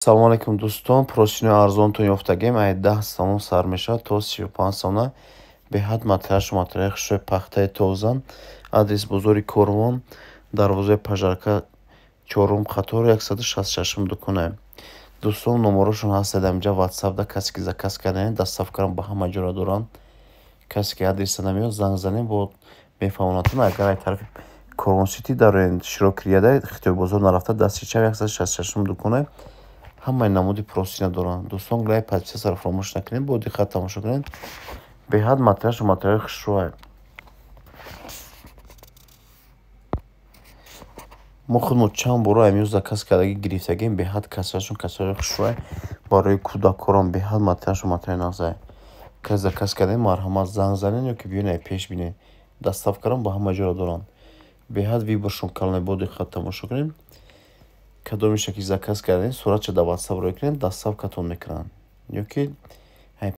Салом алейкум дӯстон, просинои арзонтон ёфтагем. Ай 10 сомон сар мешавад то 35 сомона. Беҳад материали хушрои пахтаи тозан. Адрес бозори Корвон, дарвозаи Пажарка, 4 қатор 166 дуконаем. Дӯстон номерошон ҳаст дар ватсап да касе ки заказ кардаен доставкаам ба ҳама ҷоро доранд. Касе ки адреса намеёд занг занем бо мефаҳмонатон. Агар ай тарафи Корвон сити дароен Широкирияда Хитоби бозор нарафта дасти чап 166 дуконаем. ҳамаи намуди просина доранд. Дӯстон гулаи подписатсиро фаромӯш накунед, бо диққат тамошо кунед. Беҳад материали хушрӯ. мо худмон чанд бора амрӯз заказ кардагӣ гирифтагем. Беҳад касаи хушрӯ барои кӯдакорон. Беҳад материали нағзае. Кас заказ кардем марҳамат занг занед ё ки биён ай пеш бинед. Доставкарон ба ҳама ҷоро доранд. Беҳад виборшон калоне, бо диққат тамошо кунед. Кадомеша ки заказ кардем суратша дар ватсап рӯй кунед, доставкатон мекунанд. Ё ки